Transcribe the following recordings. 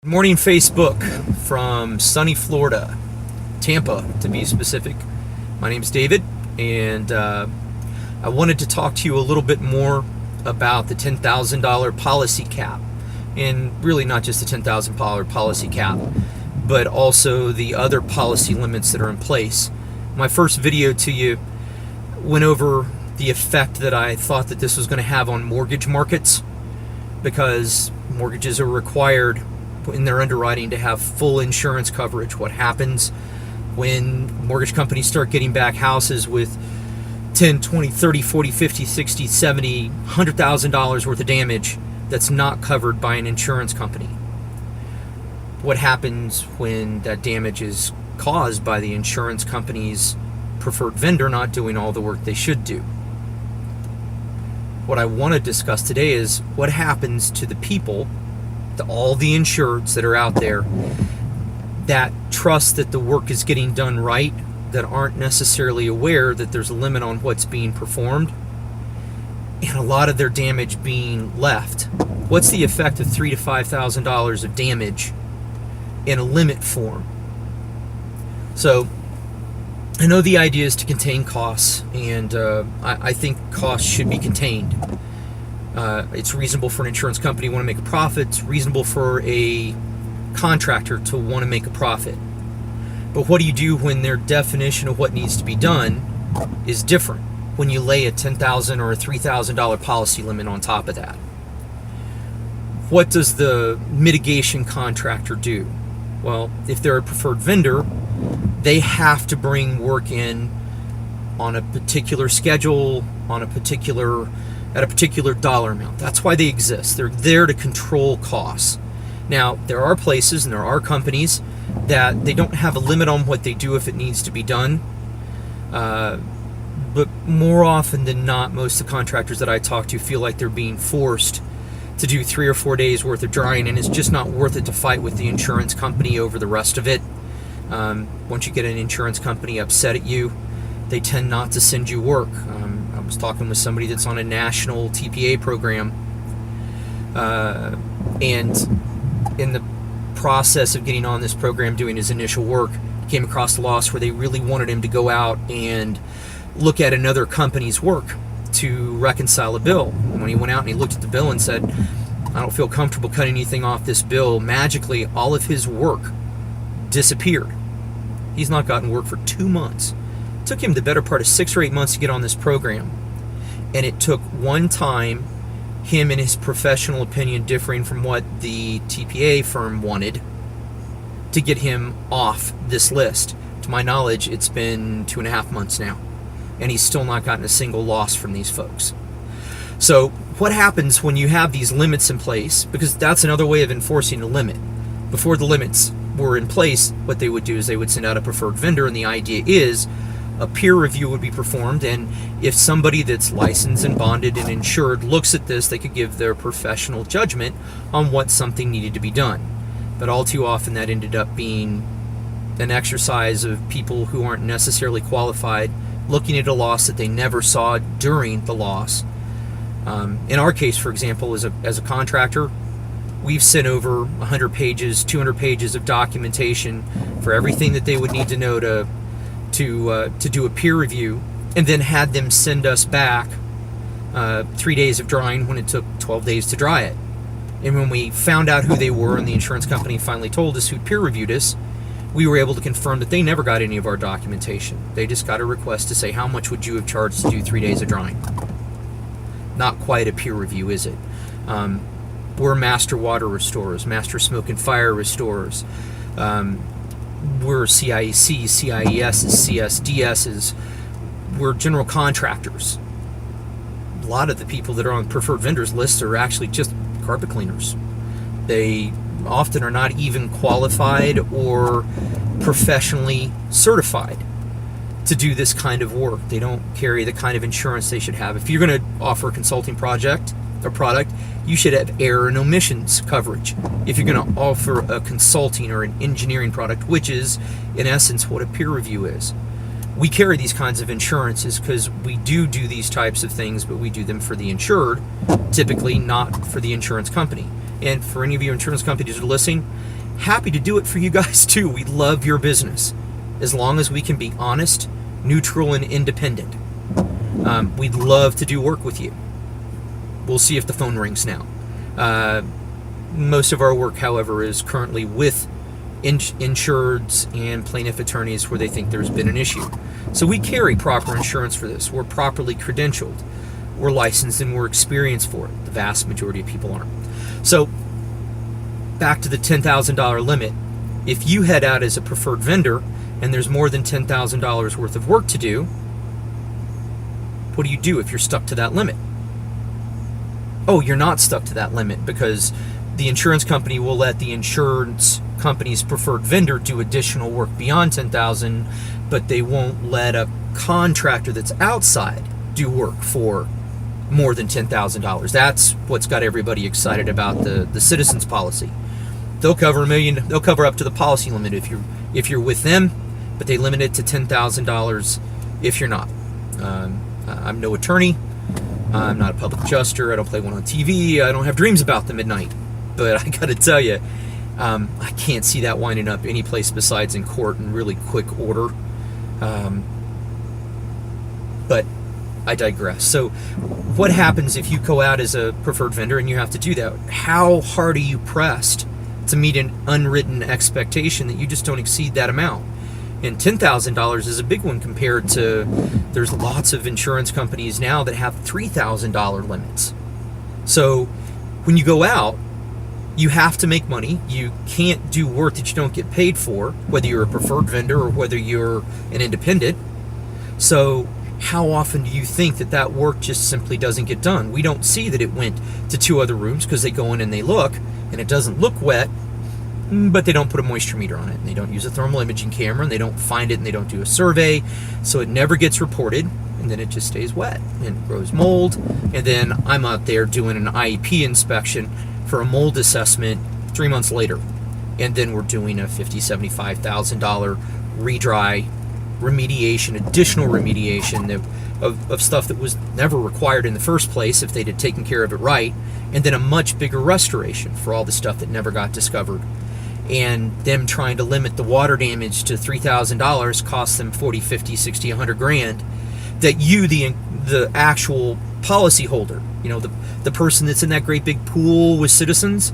Good morning, Facebook, from sunny Florida, Tampa to be specific. My name is David, and I wanted to talk to you a little bit more about the $10,000 policy cap, and really not just the $10,000 policy cap, but also the other policy limits that are in place. My first video to you went over the effect that I thought that this was going to have on mortgage markets, because mortgages are required in their underwriting to have full insurance coverage. What happens when mortgage companies start getting back houses with 10, 20, 30, 40, 50, 60, 70, $100,000 worth of damage that's not covered by an insurance company? What happens when that damage is caused by the insurance company's preferred vendor not doing all the work they should do? What I want to discuss today is what happens to the people, to all the insureds that are out there that trust that the work is getting done right, that aren't necessarily aware that there's a limit on what's being performed, and a lot of their damage being left. What's the effect of $3,000 to $5,000 of damage in a limit form? So I know the idea is to contain costs, and I think costs should be contained. It's reasonable for an insurance company to want to make a profit. It's reasonable for a contractor to want to make a profit. But what do you do when their definition of what needs to be done is different, when you lay a $10,000 or a $3,000 policy limit on top of that? What does the mitigation contractor do? Well, if they're a preferred vendor, they have to bring work in on a particular schedule, at a particular dollar amount. That's why they exist. They're there to control costs. Now, there are places and there are companies that they don't have a limit on what they do if it needs to be done. But more often than not, most of the contractors that I talk to feel like they're being forced to do 3 or 4 days worth of drying, and it's just not worth it to fight with the insurance company over the rest of it. Once you get an insurance company upset at you, they tend not to send you work. I was talking with somebody that's on a national TPA program, and in the process of getting on this program, doing his initial work, came across a loss where they really wanted him to go out and look at another company's work to reconcile a bill. And when he went out and he looked at the bill and said, "I don't feel comfortable cutting anything off this bill," magically all of his work disappeared. He's not gotten work for 2 months. It took him the better part of 6 or 8 months to get on this program, and it took one time, him and his professional opinion differing from what the TPA firm wanted, to get him off this list. To my knowledge, it's been 2.5 months now, and he's still not gotten a single loss from these folks. So what happens when you have these limits in place? Because that's another way of enforcing a limit. Before the limits were in place, what they would do is they would send out a preferred vendor, and the idea is a peer review would be performed, and if somebody that's licensed and bonded and insured looks at this, they could give their professional judgment on what something needed to be done. But all too often that ended up being an exercise of people who aren't necessarily qualified, looking at a loss that they never saw during the loss. In our case, for example, as a contractor, we've sent over 100 pages, 200 pages of documentation for everything that they would need to know to do a peer review, and then had them send us back 3 days of drying when it took 12 days to dry it. And when we found out who they were and the insurance company finally told us who peer reviewed us, we were able to confirm that they never got any of our documentation. They just got a request to say, "How much would you have charged to do 3 days of drying?" Not quite a peer review, is it? We're master water restorers, master smoke and fire restorers. We're CIECs, CIESs, CSDSs. We're general contractors. A lot of the people that are on preferred vendors lists are actually just carpet cleaners. They often are not even qualified or professionally certified to do this kind of work. They don't carry the kind of insurance they should have. If you're going to offer a consulting project or product, you should have error and omissions coverage. If you're going to offer a consulting or an engineering product, which is in essence what a peer review is. We carry these kinds of insurances because we do these types of things, but we do them for the insured, typically not for the insurance company. And for any of you insurance companies that are listening, happy to do it for you guys too. We love your business, as long as we can be honest, neutral, and independent. We'd love to do work with you. We'll see if the phone rings now. Most of our work, however, is currently with insureds and plaintiff attorneys where they think there's been an issue. So we carry proper insurance for this. We're properly credentialed. We're licensed and we're experienced for it. The vast majority of people aren't. So back to the $10,000 limit. If you head out as a preferred vendor and there's more than $10,000 worth of work to do, what do you do if you're stuck to that limit? Oh, you're not stuck to that limit, because the insurance company will let the insurance company's preferred vendor do additional work beyond $10,000, but they won't let a contractor that's outside do work for more than $10,000. That's what's got everybody excited about the Citizens policy. They'll cover $1 million. They'll cover up to the policy limit if you're with them, but they limit it to $10,000 if you're not. I'm no attorney. I'm not a public adjuster. I don't play one on TV. I don't have dreams about them at night. But I got to tell you, I can't see that winding up any place besides in court in really quick order. But I digress. So what happens if you go out as a preferred vendor and you have to do that? How hard are you pressed to meet an unwritten expectation that you just don't exceed that amount? And $10,000 is a big one compared to, there's lots of insurance companies now that have $3,000 limits. So when you go out, you have to make money. You can't do work that you don't get paid for, whether you're a preferred vendor or whether you're an independent. So how often do you think that work just simply doesn't get done? We don't see that it went to 2 other rooms because they go in and they look, and it doesn't look wet, but they don't put a moisture meter on it, and they don't use a thermal imaging camera, and they don't find it, and they don't do a survey, so it never gets reported, and then it just stays wet, and it grows mold, and then I'm out there doing an IEP inspection for a mold assessment 3 months later, and then we're doing a $50,000, $75,000 redry remediation, additional remediation of stuff that was never required in the first place if they'd have taken care of it right, and then a much bigger restoration for all the stuff that never got discovered. And them trying to limit the water damage to $3,000 costs them 40, 50, 60, 100 grand, that you, the actual policy holder, you know, the person that's in that great big pool with Citizens,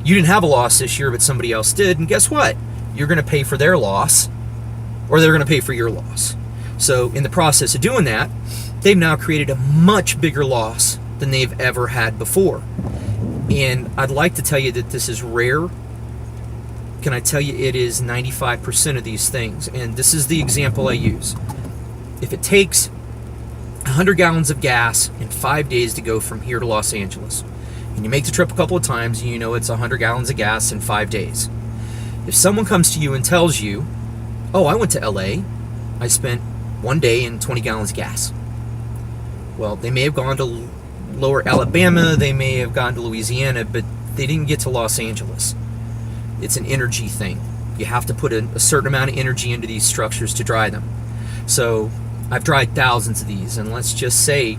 you didn't have a loss this year, but somebody else did, and guess what? You're going to pay for their loss, or they're going to pay for your loss. So in the process of doing that, they've now created a much bigger loss than they've ever had before. And I'd like to tell you that this is rare. Can I tell you it is 95% of these things? And this is the example I use. If it takes 100 gallons of gas in 5 days to go from here to Los Angeles, and you make the trip a couple of times, and you know it's 100 gallons of gas in 5 days. If someone comes to you and tells you, oh, I went to LA, I spent 1 day and 20 gallons of gas. Well, they may have gone to lower Alabama, they may have gone to Louisiana, but they didn't get to Los Angeles. It's an energy thing. You have to put a certain amount of energy into these structures to dry them. So I've dried thousands of these, and let's just say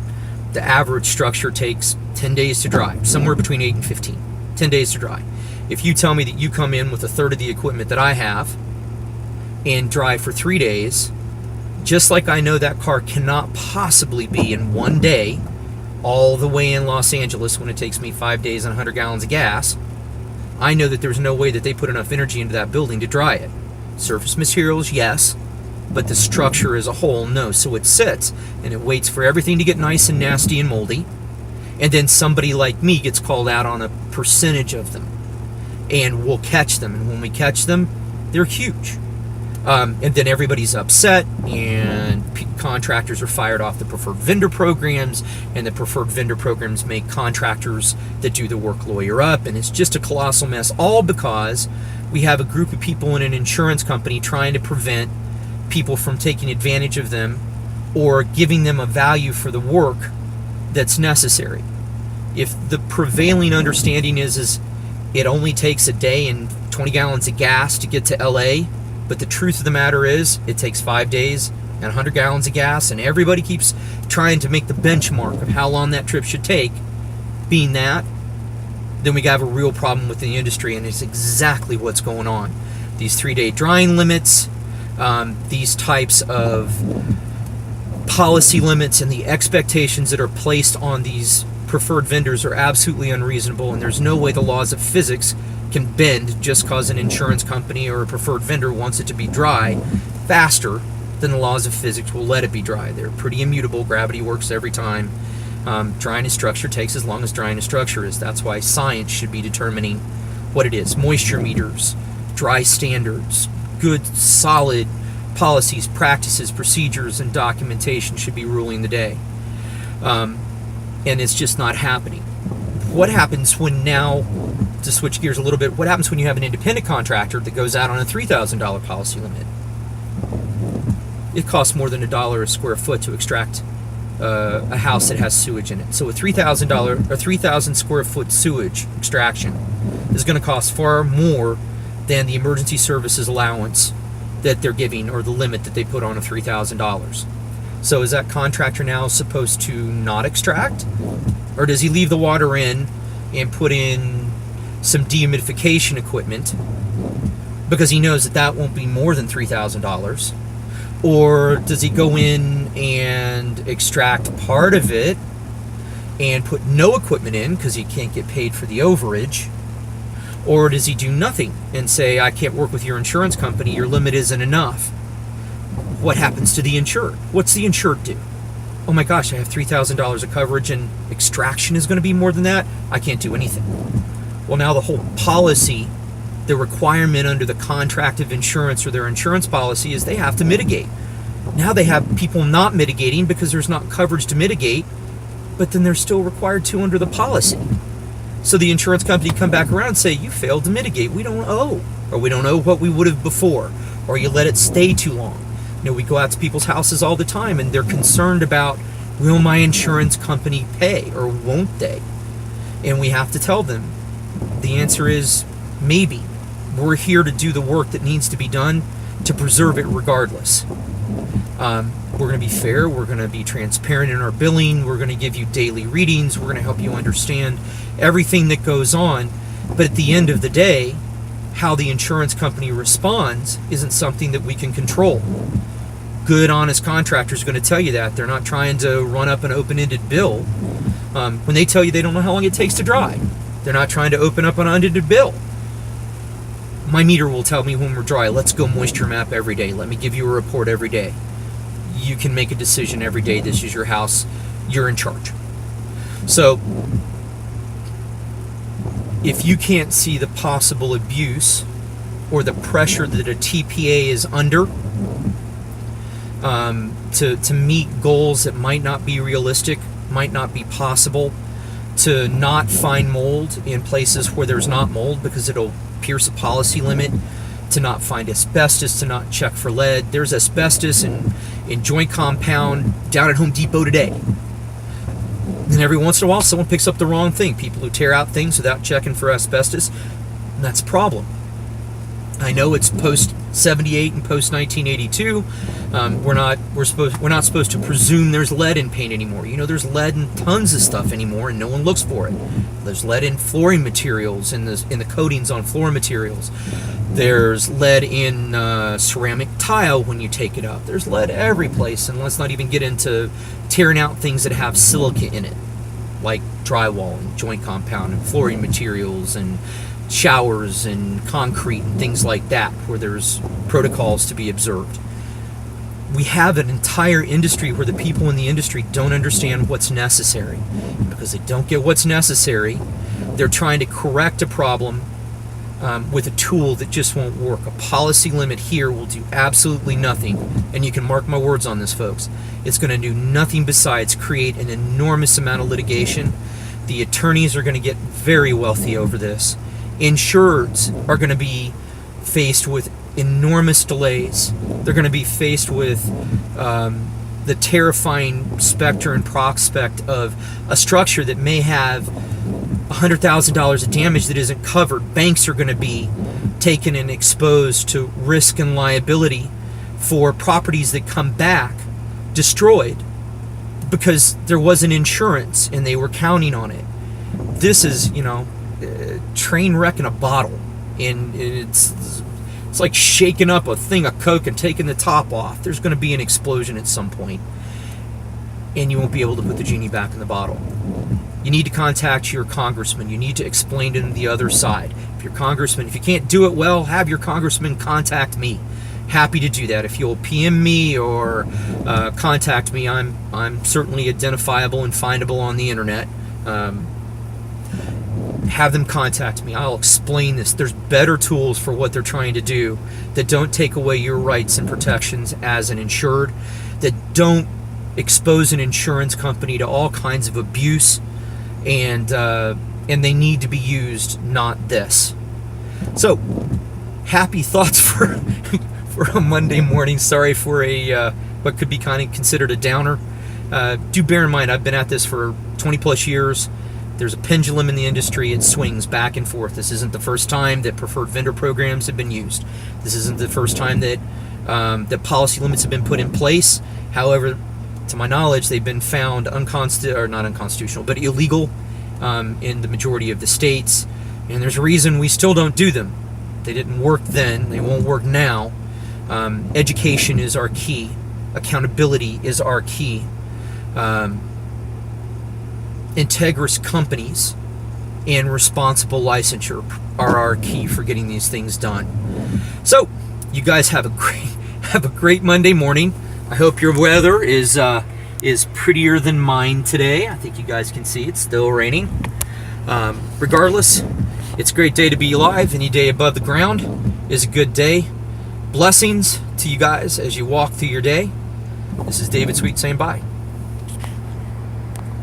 the average structure takes 10 days to dry, somewhere between 8 and 15. 10 days to dry. If you tell me that you come in with a third of the equipment that I have and dry for 3 days, just like I know that car cannot possibly be in 1 day all the way in Los Angeles when it takes me 5 days and 100 gallons of gas, I know that there's no way that they put enough energy into that building to dry it. Surface materials, yes, but the structure as a whole, no. So it sits and it waits for everything to get nice and nasty and moldy, and then somebody like me gets called out on a percentage of them, and we'll catch them, and when we catch them, they're huge. And then everybody's upset, and contractors are fired off the preferred vendor programs, and the preferred vendor programs make contractors that do the work lawyer up, and it's just a colossal mess, all because we have a group of people in an insurance company trying to prevent people from taking advantage of them or giving them a value for the work that's necessary. If the prevailing understanding is it only takes a day and 20 gallons of gas to get to LA, but the truth of the matter is it takes 5 days and 100 gallons of gas, and everybody keeps trying to make the benchmark of how long that trip should take being that, then we have a real problem with the industry, and it's exactly what's going on. These 3-day drying limits, these types of policy limits, and the expectations that are placed on these preferred vendors are absolutely unreasonable, and there's no way the laws of physics can bend just because an insurance company or a preferred vendor wants it to be dry faster than the laws of physics will let it be dry. They're pretty immutable. Gravity works every time. Drying a structure takes as long as drying a structure is. That's why science should be determining what it is. Moisture meters, dry standards, good, solid policies, practices, procedures, and documentation should be ruling the day. And it's just not happening. What happens when now, to switch gears a little bit, what happens when you have an independent contractor that goes out on a $3,000 policy limit? It costs more than $1 a square foot to extract a house that has sewage in it. So a $3,000 or 3,000 square foot sewage extraction is going to cost far more than the emergency services allowance that they're giving, or the limit that they put on a $3,000. So is that contractor now supposed to not extract? Or does he leave the water in and put in some dehumidification equipment because he knows that that won't be more than $3,000? Or does he go in and extract part of it and put no equipment in because he can't get paid for the overage? Or does he do nothing and say, I can't work with your insurance company, your limit isn't enough? What happens to the insured? What's the insured do? Oh my gosh, I have $3,000 of coverage and extraction is going to be more than that? I can't do anything. Well, now the whole policy, the requirement under the contract of insurance or their insurance policy is they have to mitigate. Now they have people not mitigating because there's not coverage to mitigate, but then they're still required to under the policy. So the insurance company come back around and say, you failed to mitigate, we don't owe, or we don't owe what we would have before, or you let it stay too long. You know, we go out to people's houses all the time and they're concerned about, will my insurance company pay or won't they? And we have to tell them, the answer is maybe. We're here to do the work that needs to be done to preserve it regardless. We're going to be fair. We're going to be transparent in our billing. We're going to give you daily readings. We're going to help you understand everything that goes on. But at the end of the day, how the insurance company responds isn't something that we can control. Good, honest contractors are going to tell you that. They're not trying to run up an open-ended bill. When they tell you they don't know how long it takes to dry, they're not trying to open up an unended bill. My meter will tell me when we're dry. Let's go moisture map every day. Let me give you a report every day. You can make a decision every day. This is your house. You're in charge. So if you can't see the possible abuse or the pressure that a TPA is under to meet goals that might not be realistic, might not be possible, to not find mold in places where there's not mold because it'll pierce a policy limit, to not find asbestos, to not check for lead. There's asbestos in joint compound down at Home Depot today. And every once in a while, someone picks up the wrong thing. People who tear out things without checking for asbestos, and that's a problem. I know it's post 78 and post 1982. We're not supposed to presume there's lead in paint anymore. You know, there's lead in tons of stuff anymore, and no one looks for it. There's lead in flooring materials, in the coatings on floor materials. There's lead in ceramic tile when you take it up. There's lead every place, and let's not even get into tearing out things that have silica in it, like drywall and joint compound and flooring materials and showers and concrete and things like that, where there's protocols to be observed. We have an entire industry where the people in the industry don't understand what's necessary. Because they don't get what's necessary, they're trying to correct a problem with a tool that just won't work. A policy limit here will do absolutely nothing, and you can mark my words on this, folks. It's going to do nothing besides create an enormous amount of litigation. The attorneys are going to get very wealthy over this. Insureds are going to be faced with enormous delays. They're going to be faced with the terrifying specter and prospect of a structure that may have $100,000 of damage that isn't covered. Banks are going to be taken and exposed to risk and liability for properties that come back destroyed because there wasn't insurance and they were counting on it. This is, train wreck in a bottle, and it's like shaking up a thing of Coke and taking the top off. There's going to be an explosion at some point, and you won't be able to put the genie back in the bottle. You need to contact your congressman. You need to explain to them the other side. If you can't do it well, have your congressman contact me. Happy to do that. If you'll PM me or contact me, I'm certainly identifiable and findable on the internet. Have them contact me. I'll explain this. There's better tools for what they're trying to do that don't take away your rights and protections as an insured, that don't expose an insurance company to all kinds of abuse, and they need to be used, not this. So, happy thoughts for a Monday morning. Sorry for a what could be kind of considered a downer. Do bear in mind, I've been at this for 20 plus years. There's a pendulum in the industry. It swings back and forth. This isn't the first time that preferred vendor programs have been used. This isn't the first time that that policy limits have been put in place. However, to my knowledge, they've been found not unconstitutional, but illegal in the majority of the states. And there's a reason we still don't do them. They didn't work then. They won't work now. Education is our key. Accountability is our key. Integrous companies and responsible licensure are our key for getting these things done. So, you guys have a great Monday morning. I hope your weather is prettier than mine today. I think you guys can see it's still raining. Regardless, it's a great day to be alive. Any day above the ground is a good day. Blessings to you guys as you walk through your day. This is David Sweet saying bye.